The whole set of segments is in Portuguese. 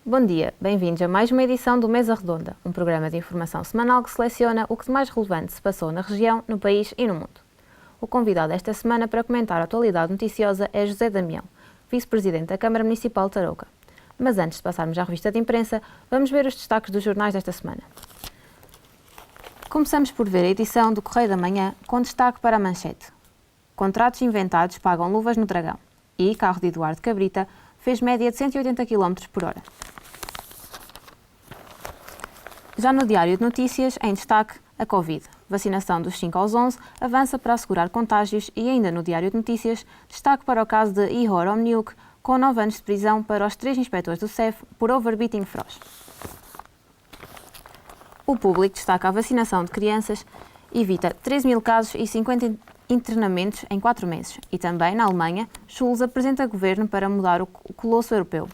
Bom dia, bem-vindos a mais uma edição do Mesa Redonda, um programa de informação semanal que seleciona o que de mais relevante se passou na região, no país e no mundo. O convidado esta semana para comentar a atualidade noticiosa é José Damião, vice-presidente da Câmara Municipal de Tarouca. Mas antes de passarmos à revista de imprensa, vamos ver os destaques dos jornais desta semana. Começamos por ver a edição do Correio da Manhã, com destaque para a manchete. Contratos inventados pagam luvas no Dragão. E carro de Eduardo Cabrita fez média de 180 km por hora. Já no Diário de Notícias, em destaque, a Covid. Vacinação dos 5 aos 11 avança para assegurar contágios e ainda no Diário de Notícias, destaque para o caso de Ihor Omniuk, com 9 anos de prisão para os 3 inspectores do CEF por overbeating feroz. O Público destaca a vacinação de crianças, evita 13 mil casos e 50 internamentos em 4 meses. E também, na Alemanha, Schulz apresenta governo para mudar o colosso europeu.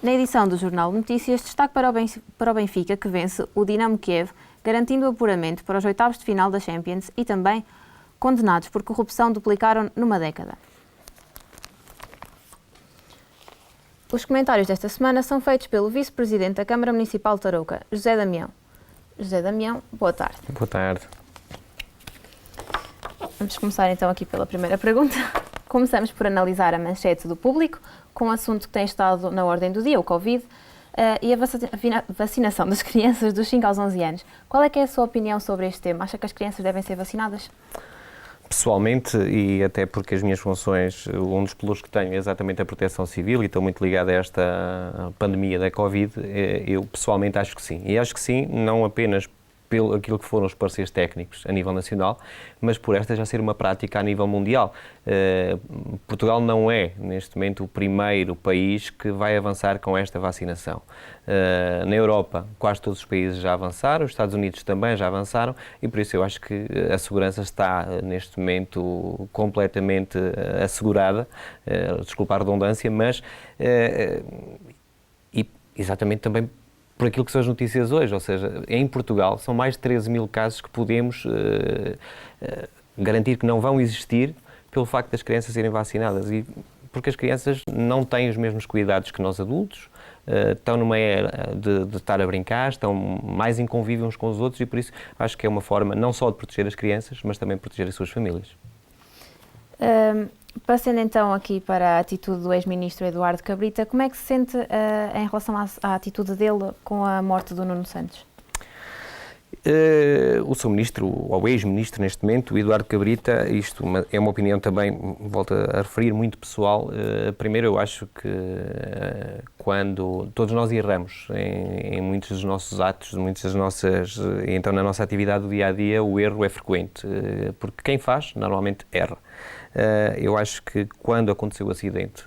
Na edição do Jornal de Notícias, destaque para o Benfica, que vence o Dinamo Kiev, garantindo o apuramento para os oitavos de final da Champions e também condenados por corrupção duplicaram numa década. Os comentários desta semana são feitos pelo vice-presidente da Câmara Municipal de Tarouca, José Damião. José Damião, boa tarde. Boa tarde. Vamos começar então aqui pela primeira pergunta. Começamos por analisar a manchete do Público, com um assunto que tem estado na ordem do dia, o Covid, e a vacinação das crianças dos 5 aos 11 anos. Qual é que é a sua opinião sobre este tema? Acha que as crianças devem ser vacinadas? Pessoalmente, e até porque as minhas funções, um dos pelouros que tenho é exatamente a proteção civil e estou muito ligado a esta pandemia da Covid, eu pessoalmente acho que sim. E acho que sim, não apenas pelo aquilo que foram os pareceres técnicos a nível nacional, mas por esta já ser uma prática a nível mundial. Portugal não é, neste momento, o primeiro país que vai avançar com esta vacinação. Na Europa, quase todos os países já avançaram, os Estados Unidos também já avançaram, e por isso eu acho que a segurança está, neste momento, completamente assegurada, desculpa a redundância, mas e exatamente também por aquilo que são as notícias hoje, ou seja, em Portugal são mais de 13 mil casos que podemos garantir que não vão existir pelo facto das crianças serem vacinadas, e porque as crianças não têm os mesmos cuidados que nós adultos, estão numa era de estar a brincar, estão mais em convívio uns com os outros, e por isso acho que é uma forma não só de proteger as crianças, mas também de proteger as suas famílias. Passando então aqui para a atitude do ex-ministro Eduardo Cabrita, como é que se sente em relação à atitude dele com a morte do Nuno Santos? O seu ministro, ou o ex-ministro neste momento, o Eduardo Cabrita, isto é uma opinião também, volto a referir, muito pessoal. Primeiro, eu acho que quando todos nós erramos em muitos dos nossos atos, muitas das nossas, então na nossa atividade do dia-a-dia, o erro é frequente, porque quem faz normalmente erra. Eu acho que quando aconteceu o acidente,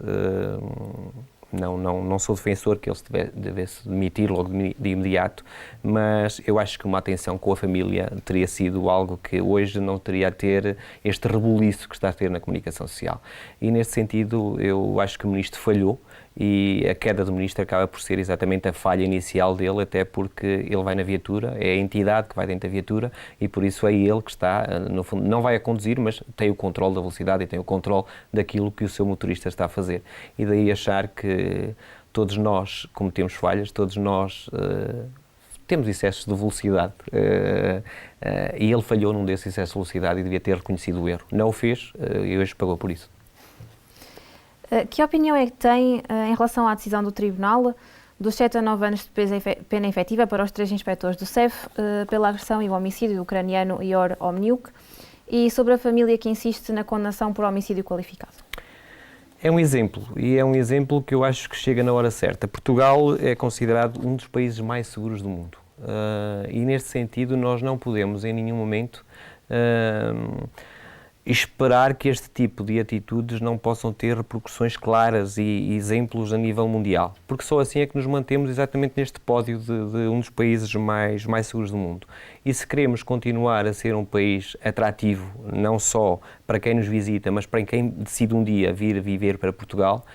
não sou defensor que ele devesse demitir logo de imediato, mas eu acho que uma atenção com a família teria sido algo que hoje não teria a ter este rebuliço que está a ter na comunicação social. E nesse sentido eu acho que o ministro falhou, e a queda do ministro acaba por ser exatamente a falha inicial dele, até porque ele vai na viatura, é a entidade que vai dentro da viatura, e por isso é ele que está, no fundo, não vai a conduzir, mas tem o controle da velocidade e tem o controle daquilo que o seu motorista está a fazer. E daí achar que todos nós cometemos falhas, todos nós temos excessos de velocidade, e ele falhou num desses excessos de velocidade e devia ter reconhecido o erro. Não o fez e hoje pagou por isso. Que opinião é que tem em relação à decisão do Tribunal dos 7 a 9 anos de pena efetiva para os 3 inspectores do CEF pela agressão e o homicídio do ucraniano Ihor Omniuk, e sobre a família que insiste na condenação por homicídio qualificado? É um exemplo, e é um exemplo que eu acho que chega na hora certa. Portugal é considerado um dos países mais seguros do mundo, e neste sentido nós não podemos em nenhum momento esperar que este tipo de atitudes não possam ter repercussões claras e exemplos a nível mundial, porque só assim é que nos mantemos exatamente neste pódio de um dos países mais seguros do mundo. E se queremos continuar a ser um país atrativo, não só para quem nos visita, mas para quem decide um dia vir viver para Portugal,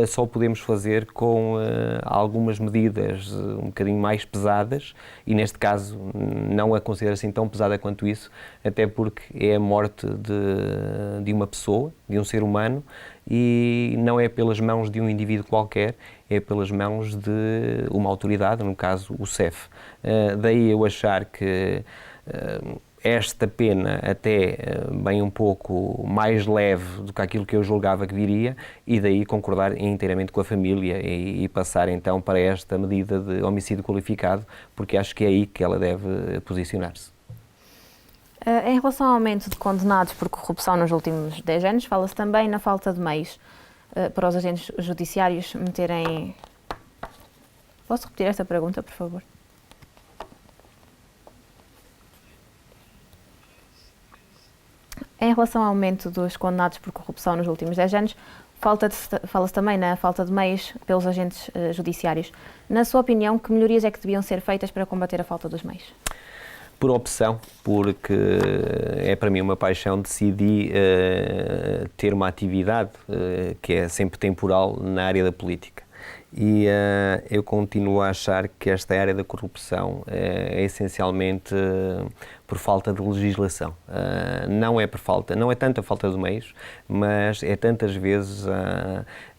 só o podemos fazer com algumas medidas um bocadinho mais pesadas, e neste caso não a considero assim tão pesada quanto isso, até porque é a morte de uma pessoa, de um ser humano, e não é pelas mãos de um indivíduo qualquer, é pelas mãos de uma autoridade, no caso o CEF. Daí eu achar que esta pena até bem um pouco mais leve do que aquilo que eu julgava que viria, e daí concordar inteiramente com a família e passar então para esta medida de homicídio qualificado, porque acho que é aí que ela deve posicionar-se. Em relação ao aumento de condenados por corrupção nos últimos 10 anos, fala-se também na falta de meios para os agentes judiciários meterem... Posso repetir esta pergunta, por favor? Em relação ao aumento dos condenados por corrupção nos últimos 10 anos, fala-se também na falta de meios pelos agentes judiciários. Na sua opinião, que melhorias é que deviam ser feitas para combater a falta dos meios? Por opção, porque é para mim uma paixão, decidi ter uma atividade que é sempre temporal na área da política. E eu continuo a achar que esta área da corrupção é essencialmente por falta de legislação. Não é por falta, não é tanta falta de meios, mas é tantas vezes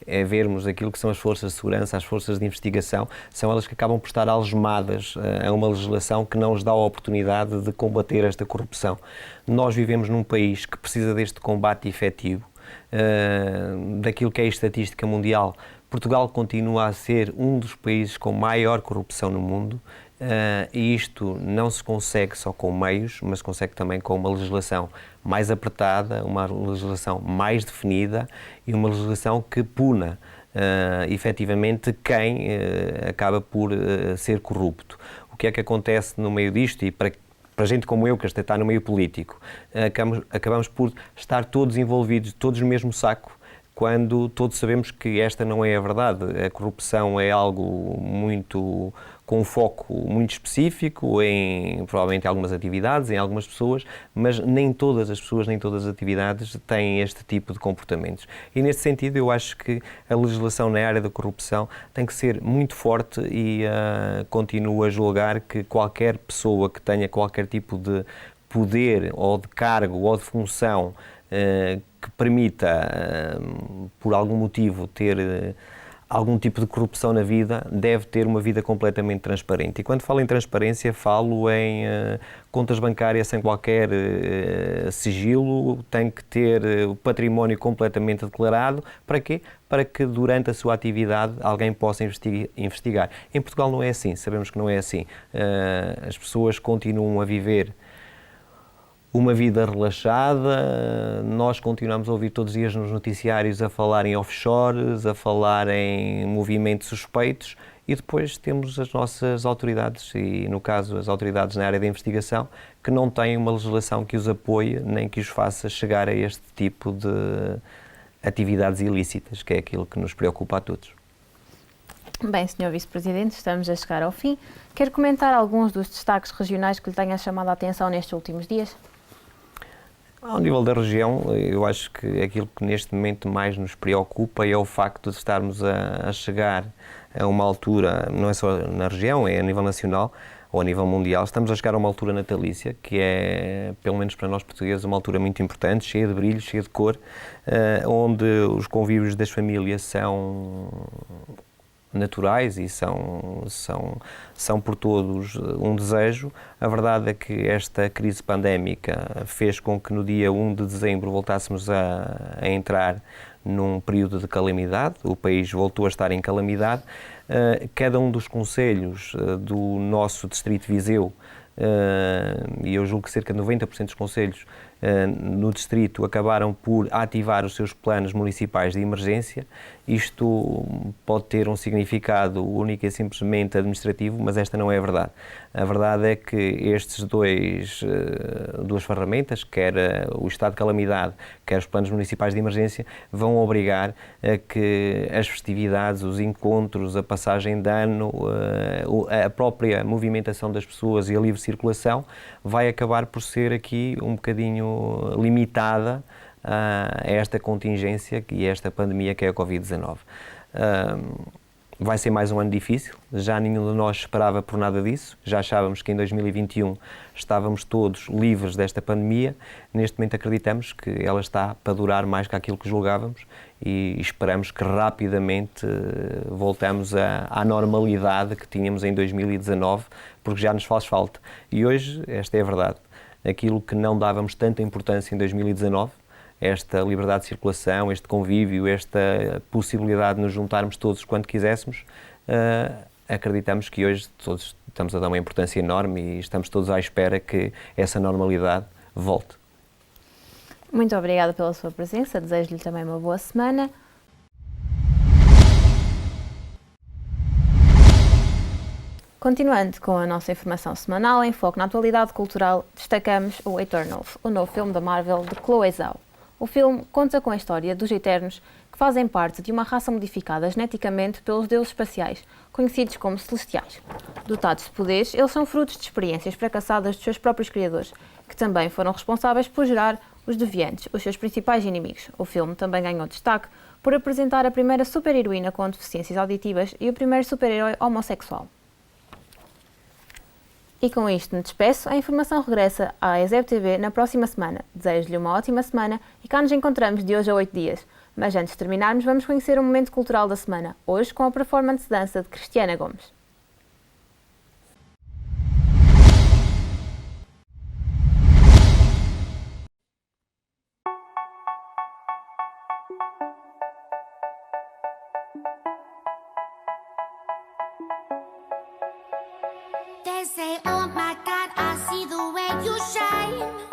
é vermos aquilo que são as forças de segurança, as forças de investigação, são elas que acabam por estar algemadas a uma legislação que não lhes dá a oportunidade de combater esta corrupção. Nós vivemos num país que precisa deste combate efetivo, daquilo que é a estatística mundial. Portugal continua a ser um dos países com maior corrupção no mundo, e isto não se consegue só com meios, mas consegue também com uma legislação mais apertada, uma legislação mais definida e uma legislação que puna efetivamente quem acaba por ser corrupto. O que é que acontece no meio disto? E para gente como eu, que está no meio político, acabamos por estar todos envolvidos, todos no mesmo saco, quando todos sabemos que esta não é a verdade. A corrupção é algo muito com um foco muito específico em, provavelmente, algumas atividades, em algumas pessoas, mas nem todas as pessoas, nem todas as atividades têm este tipo de comportamentos. E, neste sentido, eu acho que a legislação na área da corrupção tem que ser muito forte e continuo a julgar que qualquer pessoa que tenha qualquer tipo de poder ou de cargo ou de função que permita, por algum motivo, ter algum tipo de corrupção na vida, deve ter uma vida completamente transparente. E quando falo em transparência, falo em contas bancárias sem qualquer sigilo, tem que ter o património completamente declarado. Para quê? Para que durante a sua atividade alguém possa investigar. Em Portugal não é assim, sabemos que não é assim. As pessoas continuam a viver uma vida relaxada, nós continuamos a ouvir todos os dias nos noticiários a falar em offshores, a falar em movimentos suspeitos, e depois temos as nossas autoridades, e no caso as autoridades na área da investigação, que não têm uma legislação que os apoie, nem que os faça chegar a este tipo de atividades ilícitas, que é aquilo que nos preocupa a todos. Bem, Sr. Vice-Presidente, estamos a chegar ao fim. Quer comentar alguns dos destaques regionais que lhe tenha chamado a atenção nestes últimos dias? Ao nível da região, eu acho que aquilo que neste momento mais nos preocupa é o facto de estarmos a chegar a uma altura, não é só na região, é a nível nacional ou a nível mundial, estamos a chegar a uma altura natalícia, que é, pelo menos para nós portugueses, uma altura muito importante, cheia de brilho, cheia de cor, onde os convívios das famílias são naturais e são por todos um desejo. A verdade é que esta crise pandémica fez com que no dia 1 de dezembro voltássemos a entrar num período de calamidade, o país voltou a estar em calamidade. Cada um dos concelhos do nosso distrito de Viseu, e eu julgo que cerca de 90% dos concelhos no distrito acabaram por ativar os seus planos municipais de emergência. Isto pode ter um significado único e simplesmente administrativo, mas esta não é a verdade. A verdade é que estes duas ferramentas, quer o estado de calamidade, quer os planos municipais de emergência, vão obrigar a que as festividades, os encontros, a passagem de ano, a própria movimentação das pessoas e a livre circulação vai acabar por ser aqui um bocadinho limitada a esta contingência e a esta pandemia que é a Covid-19. Vai ser mais um ano difícil, já nenhum de nós esperava por nada disso, já achávamos que em 2021 estávamos todos livres desta pandemia, neste momento acreditamos que ela está para durar mais que aquilo que julgávamos e esperamos que rapidamente voltamos à normalidade que tínhamos em 2019, porque já nos faz falta. E hoje, esta é a verdade, aquilo que não dávamos tanta importância em 2019, esta liberdade de circulação, este convívio, esta possibilidade de nos juntarmos todos quando quiséssemos, acreditamos que hoje todos estamos a dar uma importância enorme e estamos todos à espera que essa normalidade volte. Muito obrigada pela sua presença, desejo-lhe também uma boa semana. Continuando com a nossa informação semanal, em foco na atualidade cultural, destacamos o Eternals, o novo filme da Marvel de Chloe Zhao. O filme conta com a história dos Eternos, que fazem parte de uma raça modificada geneticamente pelos deuses espaciais, conhecidos como Celestiais. Dotados de poderes, eles são frutos de experiências fracassadas dos seus próprios criadores, que também foram responsáveis por gerar os Deviantes, os seus principais inimigos. O filme também ganhou destaque por apresentar a primeira super-heroína com deficiências auditivas e o primeiro super-herói homossexual. E com isto me despeço, a informação regressa à ESEB TV na próxima semana. Desejo-lhe uma ótima semana e cá nos encontramos de hoje a 8 dias. Mas antes de terminarmos, vamos conhecer o momento cultural da semana, hoje com a performance de dança de Cristiana Gomes. They say, oh my God, I see the way you shine.